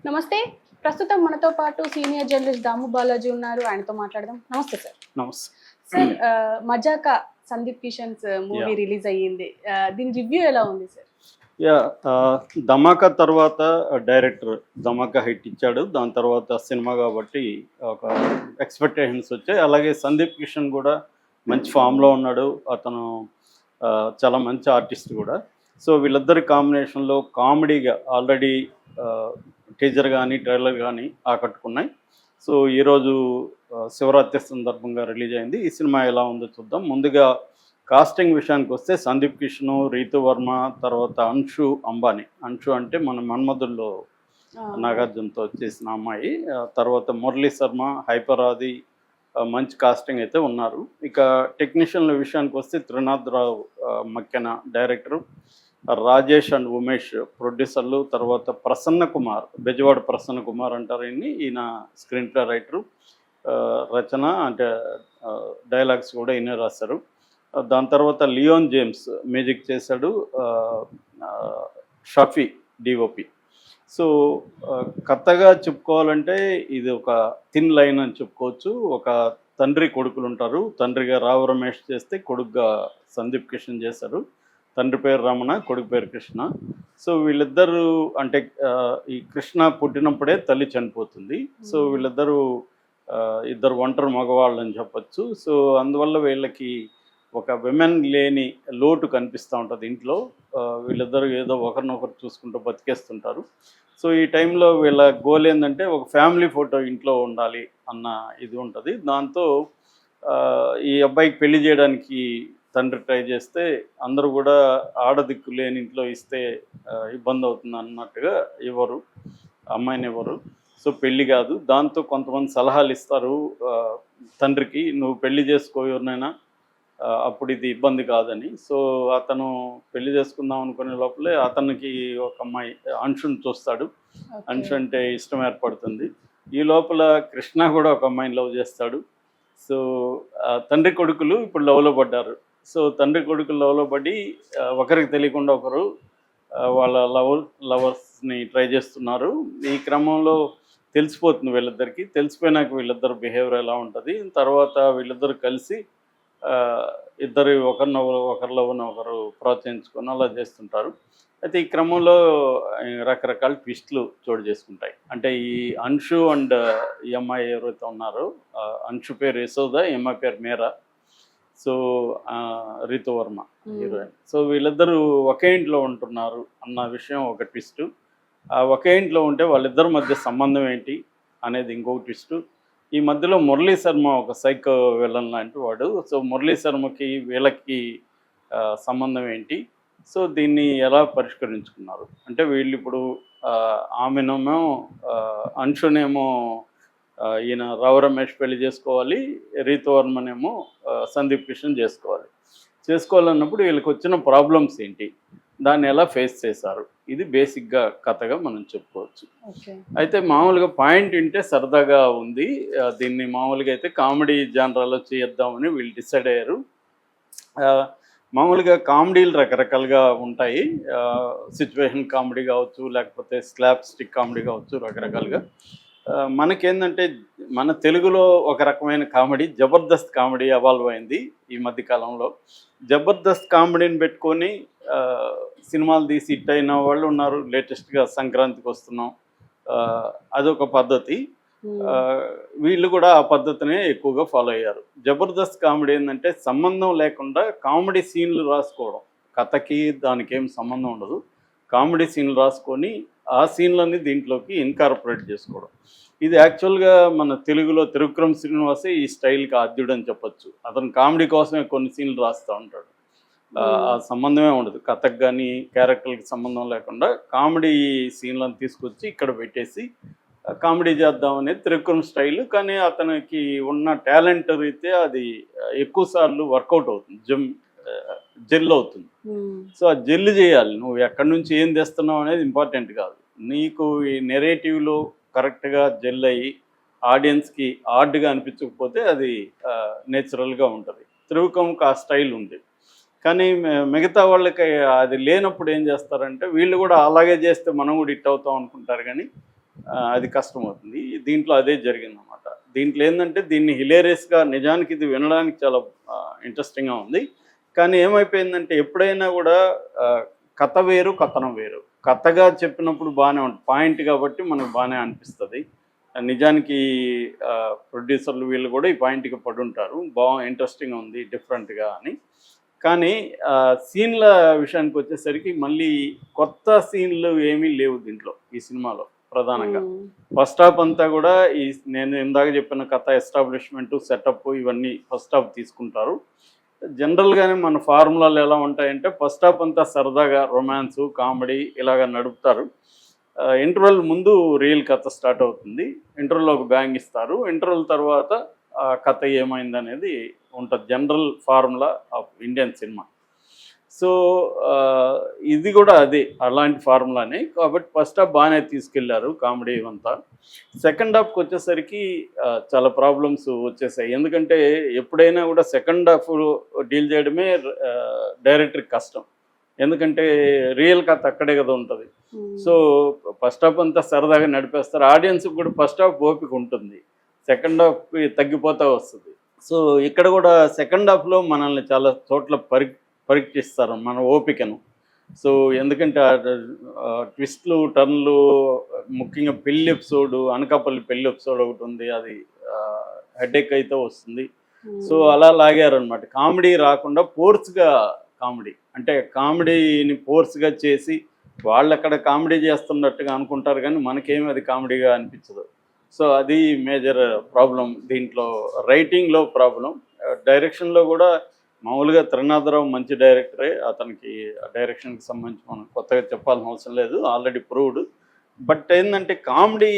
నమస్తే. ప్రస్తుతం మనతో పాటు సీనియర్ జర్నలిస్ట్ దాము బాలాజీ ఉన్నారు. ఆయనతో మాట్లాడదాం. నమస్తే సార్. నమస్తే. Sir Mazaka Sundeep Kishan's movie yeah! Release అయ్యింది. దీని రివ్యూ ఎలా ఉంది సార్? ధమాకా తర్వాత డైరెక్టర్ ధమాకా హిట్ ఇచ్చాడు. దాని తర్వాత సినిమా కాబట్టి ఒక ఎక్స్‌పెక్టేషన్స్ వచ్చాయి. అలాగే సందీప్ కిషన్ కూడా మంచి ఫామ్‌లో ఉన్నాడు. అతను చాలా మంచి ఆర్టిస్ట్ కూడా. సో, వీళ్ళిద్దరి కాంబినేషన్‌లో కామెడీగా ఆల్రెడీ టీజర్ గానీ, ట్రైలర్ గానీ ఆకట్టుకున్నాయి. సో, ఈరోజు శివరాత్రి సందర్భంగా రిలీజ్ అయింది. ఈ సినిమా ఎలా ఉందో చూద్దాం. ముందుగా కాస్టింగ్ విషయానికి వస్తే సందీప్ కిషను, రీతు వర్మ, తర్వాత అంశు అంబానీ. అంశు అంటే మన 'మన్మధుడులో' నాగార్జునతో చేసిన అమ్మాయి. తర్వాత మురళీ శర్మ, హైపర్ ఆది, మంచి కాస్టింగ్ అయితే ఉన్నారు. ఇక టెక్నీషియన్ల విషయానికి వస్తే త్రినాథరావు మక్కెన డైరెక్టరు, రాజేష్ అండ్ ఉమేష్ ప్రొడ్యూసర్లు, తర్వాత ప్రసన్న కుమార్, బెజవాడ ప్రసన్న కుమార్ అంటారు ఈయన్ని. ఈయన స్క్రీన్ ప్లే రైటరు, రచన అంటే డైలాగ్స్ కూడా ఈయనే రాశారు. దాని తర్వాత లియోన్ జేమ్స్ మ్యూజిక్ చేశాడు, షఫీ డిఓపి. సో, కథగా చెప్పుకోవాలంటే ఇది ఒక థిన్ లైన్ అని చెప్పుకోవచ్చు. ఒక తండ్రి కొడుకులు ఉంటారు. తండ్రిగా రావు రమేష్ చేస్తే కొడుకుగా సందీప్ కిషన్ చేశారు. తండ్రి పేరు రమణ, కొడుకు పేరు కృష్ణ. సో, వీళ్ళిద్దరూ అంటే ఈ కృష్ణ పుట్టినప్పుడే తల్లి చనిపోతుంది. సో, వీళ్ళిద్దరూ ఇద్దరు ఒంటరి మగవాళ్ళు అని చెప్పచ్చు. సో, అందువల్ల వీళ్ళకి ఒక విమెన్ లేని లోటు కనిపిస్తూ ఉంటుంది ఇంట్లో. వీళ్ళిద్దరూ ఏదో ఒకరినొకరు చూసుకుంటూ బతికేస్తుంటారు. సో, ఈ టైంలో వీళ్ళ గోల్ ఏంటంటే ఒక ఫ్యామిలీ ఫోటో ఇంట్లో ఉండాలి అన్న ఇది ఉంటుంది. దాంతో ఈ అబ్బాయికి పెళ్లి చేయడానికి తండ్రి ట్రై చేస్తే అందరూ కూడా ఆడదిక్కు లేని ఇంట్లో ఇస్తే ఇబ్బంది అవుతుంది అన్నట్టుగా ఇవ్వరు, అమ్మాయిని ఇవ్వరు. సో, పెళ్ళి కాదు. దాంతో కొంతమంది సలహాలు ఇస్తారు తండ్రికి, నువ్వు పెళ్లి చేసుకో ఎవరినైనా, అప్పుడు ఇది ఇబ్బంది కాదని. సో, అతను పెళ్లి చేసుకుందాం అనుకునే లోపలే అతనికి ఒక అమ్మాయి అంశుని చూస్తాడు. అంశు అంటే ఇష్టం ఏర్పడుతుంది. ఈ లోపల కృష్ణ కూడా ఒక అమ్మాయిని లవ్ చేస్తాడు. సో, తండ్రి కొడుకులు ఇప్పుడు లవ్లో పడ్డారు. సో, తండ్రి కొడుకులు లవ్లో పడి ఒకరికి తెలియకుండా ఒకరు వాళ్ళ లవర్స్ని ట్రై చేస్తున్నారు. ఈ క్రమంలో తెలిసిపోతుంది వీళ్ళిద్దరికి. తెలిసిపోయినాక వీళ్ళిద్దరు బిహేవియర్ ఎలా ఉంటుంది, తర్వాత వీళ్ళిద్దరు కలిసి ఇద్దరు ఒకరిలో ఒకరు ప్రోత్సహించుకొని అలా చేస్తుంటారు. అయితే ఈ క్రమంలో రకరకాల ట్విస్టులు చోటు చేసుకుంటాయి. అంటే ఈ అంశు అండ్ ఈ అమ్మాయి ఎవరైతే ఉన్నారో, అంశు పేరు యశోద, ఈ అమ్మాయి పేరు Meera. So, Ritu Varma heroine. So, వీళ్ళిద్దరూ ఒకే ఇంట్లో ఉంటున్నారు అన్న విషయం ఒక ట్విస్టు. ఒకే ఇంట్లో ఉంటే వాళ్ళిద్దరి మధ్య సంబంధం ఏంటి అనేది ఇంకొక ట్విస్టు. ఈ మధ్యలో మురళీ శర్మ ఒక సైకో విలన్ లాంటి వాడు. సో, మురళీ శర్మకి వీళ్ళకి సంబంధం ఏంటి, సో దీన్ని ఎలా పరిష్కరించుకున్నారు అంటే వీళ్ళు ఇప్పుడు ఆమెనేమో అంశునేమో ఈయన రావు రమేష్ పెళ్లి చేసుకోవాలి, రీతువర్మనేమో సందీప్ కిషన్ చేసుకోవాలన్నప్పుడు వీళ్ళకి వచ్చిన ప్రాబ్లమ్స్ ఏంటి, దాన్ని ఎలా ఫేస్ చేశారు, ఇది బేసిక్గా కథగా మనం చెప్పుకోవచ్చు. అయితే మామూలుగా పాయింట్ వింటే సరదాగా ఉంది. దీన్ని మామూలుగా అయితే కామెడీ జానరాలో చేద్దామని వీళ్ళు డిసైడ్ అయ్యారు. మామూలుగా కామెడీలు రకరకాలుగా ఉంటాయి. సిచ్యువేషన్ కామెడీ కావచ్చు, లేకపోతే స్లాప్ స్టిక్ కామెడీ కావచ్చు, రకరకాలుగా. మనకేంటంటే మన తెలుగులో ఒక రకమైన కామెడీ జబర్దస్త్ కామెడీ ఎవాల్వ్ అయింది ఈ మధ్యకాలంలో. జబర్దస్త్ కామెడీని పెట్టుకొని సినిమాలు తీసి హిట్ అయిన వాళ్ళు ఉన్నారు. లేటెస్ట్గా సంక్రాంతికి వస్తున్నాం, అదొక పద్ధతి. వీళ్ళు కూడా ఆ పద్ధతినే ఎక్కువగా ఫాలో అయ్యారు. జబర్దస్త్ కామెడీ ఏంటంటే సంబంధం లేకుండా కామెడీ సీన్లు రాసుకోవడం, కథకి దానికి ఏం సంబంధం ఉండదు. కామెడీ సీన్లు రాసుకొని ఆ సీన్లన్నీ దీంట్లోకి ఇన్కార్పొరేట్ చేసుకోవడం. ఇది యాక్చువల్గా మన తెలుగులో త్రివిక్రమ్ శ్రీనివాసే ఈ స్టైల్కి ఆద్యుడు అని చెప్పచ్చు. అతను కామెడీ కోసమే కొన్ని సీన్లు రాస్తూ ఉంటాడు. ఆ సంబంధమే ఉండదు, కథకు కానీ క్యారెక్టర్కి సంబంధం లేకుండా కామెడీ సీన్లను తీసుకొచ్చి ఇక్కడ పెట్టేసి కామెడీ చేద్దాం అనేది త్రివిక్రమ్ స్టైల్. కానీ అతనికి ఉన్న టాలెంట్ అయితే అది ఎక్కువ సార్లు వర్కౌట్ అవుతుంది, జెల్ అవుతుంది. సో, ఆ జెల్ చేయాలి. నువ్వు ఎక్కడి నుంచి ఏం తెస్తున్నావు అనేది ఇంపార్టెంట్ కాదు, నీకు ఈ నెరేటివ్లో కరెక్ట్గా జెల్ అయ్యి ఆడియన్స్కి ఆర్డ్గా అనిపించకపోతే అది నేచురల్గా ఉంటుంది. త్రివిక్రమ్కి ఆ స్టైల్ ఉంది. కానీ మిగతా వాళ్ళకి అది లేనప్పుడు ఏం చేస్తారంటే వీళ్ళు కూడా అలాగే చేస్తే మనం కూడా హిట్ అవుతాం అనుకుంటారు. కానీ అది కష్టమవుతుంది. దీంట్లో అదే జరిగిందనమాట. దీంట్లో ఏందంటే దీన్ని హిలేరియస్‌గా నిజానికి ఇది వినడానికి చాలా ఇంట్రెస్టింగ్‌గా ఉంది. కానీ ఏమైపోయిందంటే ఎప్పుడైనా గూడా కథ వేరు, కథనం వేరు. కథగా చెప్పినప్పుడు బానే ఉంటది. పాయింట్ కాబట్టి మనకు బానే అనిపిస్తది. నిజానికి ప్రొడ్యూసర్లు వీళ్ళు గూడా ఈ పాయింట్‌కి పడుంటారు. ఇంట్రెస్టింగ్‌గా ఉంది డిఫరెంట్‌గా అని. కానీ సీన్‌ల విషయానికొచ్చేసరికి మళ్ళీ కొత్త సీన్‌లు ఏమీ లేవు దీంట్లో ఈ సినిమాలో ప్రధానంగా. ఫస్ట్ హాఫ్ అంతా గూడా నేను ఇందాక చెప్పిన కథ ఎస్టాబ్లిష్‌మెంటు, సెటప్ ఇవన్నీ ఫస్ట్ హాఫ్ తీసుకుంటారు. జనరల్‌గానే మన ఫార్ములాలు ఎలా ఉంటాయంటే ఫస్ట్ హాఫ్ అంతా సరదాగా రొమాన్సు, కామెడీ ఇలాగ నడుపుతారు. ఇంటర్వెల్ ముందు రియల్ కథ స్టార్ట్ అవుతుంది. ఇంటర్వెల్‌లో ఒక బ్యాంగ్ ఇస్తారు. ఇంటర్వెల్ తర్వాత కథ ఏమైందనేది ఉంటది. General formula of Indian cinema. So ఇది కూడా అదే అలాంటి ఫార్ములానే. కాబట్టి ఫస్ట్ హాఫ్ బాగానే తీసుకెళ్లారు కామెడీ ఇవంతా. సెకండ్ హాఫ్కి వచ్చేసరికి చాలా ప్రాబ్లమ్స్ వచ్చేసాయి. ఎందుకంటే ఎప్పుడైనా కూడా సెకండ్ హాఫ్ డీల్ చేయడమే డైరెక్టర్కి కష్టం. ఎందుకంటే రియల్ కథ అక్కడే కదా ఉంటుంది. సో ఫస్ట్ హాఫ్ అంతా సరదాగా నడిపేస్తారు. ఆడియన్స్కి కూడా ఫస్ట్ హాఫ్ ఓపిక ఉంటుంది, సెకండ్ హాఫ్ తగ్గిపోతూ వస్తుంది. సో ఇక్కడ కూడా సెకండ్ హాఫ్లో మనల్ని చాలా చోట్ల పరీక్షిస్తారు మన ఓపికను. సో ఎందుకంటే ట్విస్ట్లు, టర్న్లు, ముఖ్యంగా పెళ్లి ఎపిసోడ్, అనకాపల్లి పెళ్లి ఎపిసోడ్ ఒకటి ఉంది. అది హెడేక్ అయితే వస్తుంది. సో అలా లాగారనమాట. కామెడీ రాకుండా ఫోర్స్గా కామెడీ, అంటే కామెడీని ఫోర్స్గా చేసి వాళ్ళు అక్కడ కామెడీ చేస్తున్నట్టుగా అనుకుంటారు కానీ మనకేమీ అది కామెడీగా అనిపించదు. సో అది మేజర్ ప్రాబ్లం దీంట్లో. రైటింగ్లో ప్రాబ్లం. డైరెక్షన్లో కూడా మామూలుగా త్రినాథరావు మంచి డైరెక్టరే. అతనికి డైరెక్షన్కి సంబంధించి మనం కొత్తగా చెప్పాల్సిన అవసరం లేదు, ఆల్రెడీ ప్రూవ్డ్. బట్ ఏంటంటే కామెడీ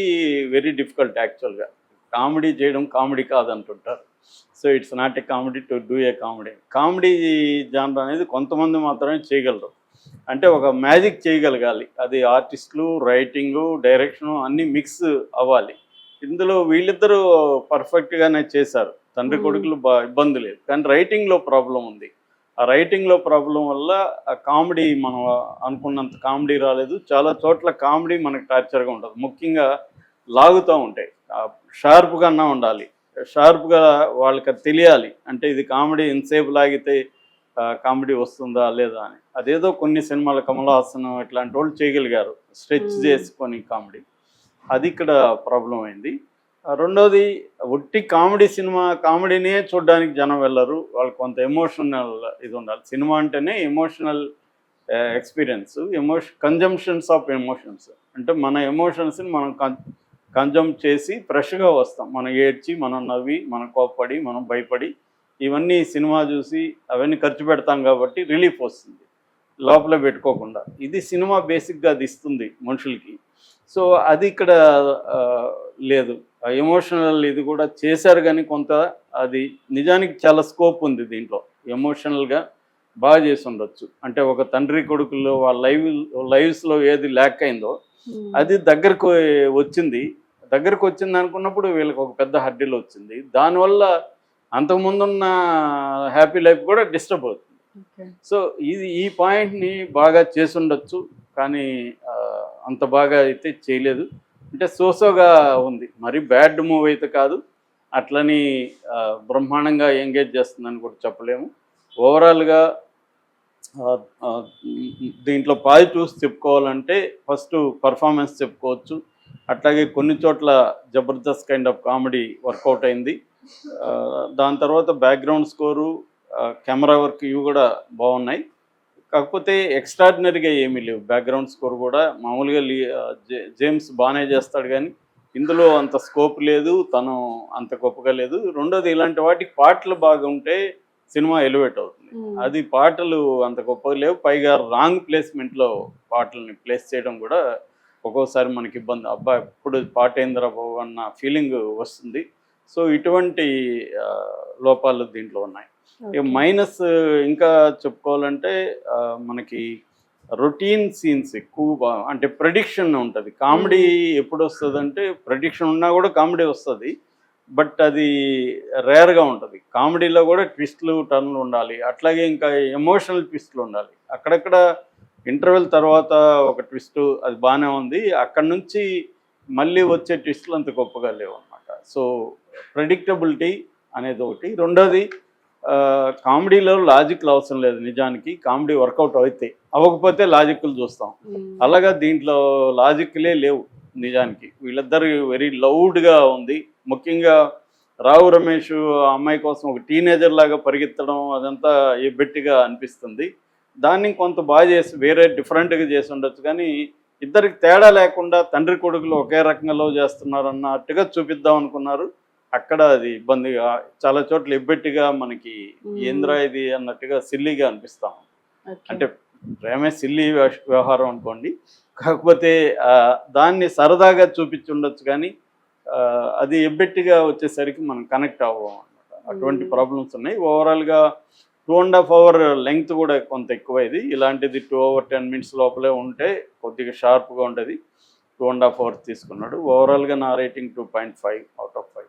వెరీ డిఫికల్ట్ యాక్చువల్గా. కామెడీ చేయడం కామెడీ కాదంటుంటారు. So it's not a comedy to do a comedy. Comedy genre అనేది కొంతమంది మాత్రమే చేయగలరు. అంటే ఒక మ్యాజిక్ చేయగలగాలి. అది ఆర్టిస్టులు, రైటింగు, డైరెక్షను అన్నీ మిక్స్ అవ్వాలి. ఇందులో వీళ్ళిద్దరూ పర్ఫెక్ట్గానే చేశారు. తండ్రి కొడుకులు ఇబ్బంది లేదు. కానీ రైటింగ్లో ప్రాబ్లం ఉంది. ఆ రైటింగ్లో ప్రాబ్లం వల్ల ఆ కామెడీ మనం అనుకున్నంత కామెడీ రాలేదు. చాలా చోట్ల కామెడీ మనకు టార్చర్గా ఉంటుంది. ముఖ్యంగా లాగుతూ ఉంటాయి. షార్ప్గా అన్నా ఉండాలి. షార్ప్గా వాళ్ళకి తెలియాలి. అంటే ఇది కామెడీ ఎంతసేపు లాగితే కామెడీ వస్తుందా లేదా అని. అదేదో కొన్ని సినిమాలు కమల్ హాసన్ ఇట్లాంటి వాళ్ళు చేయగలిగారు, స్ట్రెచ్ చేసుకొని కామెడీ. అది ఇక్కడ ప్రాబ్లం అయింది. రెండోది ఒట్టి కామెడీ సినిమా, కామెడీనే చూడడానికి జనం వెళ్ళరు. వాళ్ళకి కొంత ఎమోషనల్ ఇది ఉండాలి. సినిమా అంటేనే emotional experience, consumptions of emotions. అంటే మన ఎమోషన్స్ని మనం కన్జంప్ చేసి ఫ్రెష్గా వస్తాం. మనం ఏడ్చి, మనం నవ్వి, మనం కోప్పడి, మనం భయపడి, ఇవన్నీ సినిమా చూసి అవన్నీ ఖర్చు పెడతాం కాబట్టి రిలీఫ్ వస్తుంది లోపల పెట్టుకోకుండా. ఇది సినిమా బేసిక్గా అది ఇస్తుంది మనుషులకి. సో అది ఇక్కడ లేదు. ఎమోషనల్ ఇది కూడా చేశారు కానీ కొంత అది నిజానికి చాలా స్కోప్ ఉంది దీంట్లో. ఎమోషనల్గా బాగా చేసి ఉండొచ్చు. అంటే ఒక తండ్రి కొడుకుల్లో వాళ్ళ లైవ్స్లో ఏది ల్యాక్ అయిందో అది దగ్గరకు వచ్చింది అనుకున్నప్పుడు వీళ్ళకి ఒక పెద్ద హర్డిల్ వచ్చింది. దానివల్ల అంతకుముందున్న హ్యాపీ లైఫ్ కూడా డిస్టర్బ్ అవుతుంది. సో ఈ పాయింట్ని బాగా చేసి ఉండొచ్చు కానీ అంత బాగా అయితే చేయలేదు. అంటే సోసోగా ఉంది. మరి బ్యాడ్ మూవీ అయితే కాదు, అట్లని బ్రహ్మాండంగా ఎంగేజ్ చేస్తుందని కూడా చెప్పలేము. ఓవరాల్గా దీంట్లో పాజిటివ్స్ చెప్పుకోవాలంటే ఫస్ట్ పర్ఫార్మెన్స్ చెప్పుకోవచ్చు. అట్లాగే కొన్ని చోట్ల Jabardasth kind of comedy work out అయింది. దాని తర్వాత బ్యాక్గ్రౌండ్ స్కోరు, కెమెరా వర్క్ ఇవి కూడా బాగున్నాయి. కాకపోతే ఎక్స్ట్రాడినరీగా ఏమీ లేవు. బ్యాక్గ్రౌండ్ స్కోర్ కూడా మామూలుగా జేమ్స్ బాగానే చేస్తాడు కానీ ఇందులో అంత స్కోప్ లేదు, తను అంత గొప్పగా లేదు. రెండోది ఇలాంటి వాటికి పాటలు బాగుంటే సినిమా ఎలివేట్ అవుతుంది. అది పాటలు అంత గొప్పగా లేవు. పైగా రాంగ్ ప్లేస్మెంట్లో పాటల్ని ప్లేస్ చేయడం కూడా ఒక్కోసారి మనకి ఇబ్బంది. అబ్బా ఎప్పుడు పాట ఏందిరా బాబు అన్న ఫీలింగ్ వస్తుంది. సో ఇటువంటి లోపాలు దీంట్లో ఉన్నాయి. మైనస్ ఇంకా చెప్పుకోవాలంటే మనకి రొటీన్ సీన్స్ ఎక్కువ, అంటే ప్రెడిక్షన్ ఉంటుంది. కామెడీ ఎప్పుడు వస్తుంది అంటే ప్రెడిక్షన్ ఉన్నా కూడా కామెడీ వస్తుంది, బట్ అది రేర్గా ఉంటుంది. కామెడీలో కూడా ట్విస్ట్లు, టర్న్లు ఉండాలి. అట్లాగే ఇంకా ఎమోషనల్ ట్విస్ట్లు ఉండాలి. అక్కడక్కడ ఇంటర్వెల్ తర్వాత ఒక ట్విస్ట్ అది బాగానే ఉంది. అక్కడ నుంచి మళ్ళీ వచ్చే ట్విస్టులు అంత గొప్పగా లేవు అనమాట. సో ప్రెడిక్టబిలిటీ అనేది ఒకటి. రెండోది కామెడీలో లాజిక్లు అవసరం లేదు. నిజానికి కామెడీ వర్కౌట్ అవుతాయి, అవ్వకపోతే లాజిక్లు చూస్తాం. అలాగా దీంట్లో లాజిక్లే లేవు నిజానికి. వీళ్ళిద్దరు వెరీ లౌడ్గా ఉంది. ముఖ్యంగా రావు రమేష్ ఆ అమ్మాయి కోసం ఒక టీనేజర్ లాగా పరిగెత్తడం అదంతా ఎబ్బెట్టిగా అనిపిస్తుంది. దాన్ని కొంత బాగా చేసి వేరే డిఫరెంట్గా చేసి ఉండొచ్చు, కానీ ఇద్దరికి తేడా లేకుండా తండ్రి కొడుకులు ఒకే రకంగా లవ్ చేస్తున్నారు అన్నట్టుగా చూపిద్దాం అనుకున్నారు. అక్కడ అది ఇబ్బందిగా, చాలా చోట్ల ఎబ్బెట్టిగా మనకి ఏంద్రా ఇది అన్నట్టుగా సిల్లీగా అనిపిస్తాం. అంటే ప్రేమే సిల్లీ వ్యవహారం అనుకోండి, కాకపోతే దాన్ని సరదాగా చూపించి ఉండొచ్చు, కానీ అది ఎబ్బెట్టిగా వచ్చేసరికి మనం కనెక్ట్ అవ్వం అనమాట. అటువంటి ప్రాబ్లమ్స్ ఉన్నాయి. ఓవరాల్గా 2.5 hour లెంగ్త్ కూడా కొంత ఎక్కువ. ఇది ఇలాంటిది 2 hours 10 minutes లోపలే ఉంటే కొద్దిగా షార్ప్గా ఉండేది. 2.5 hours తీసుకున్నాడు. ఓవరాల్గా నా రేటింగ్ 2.5.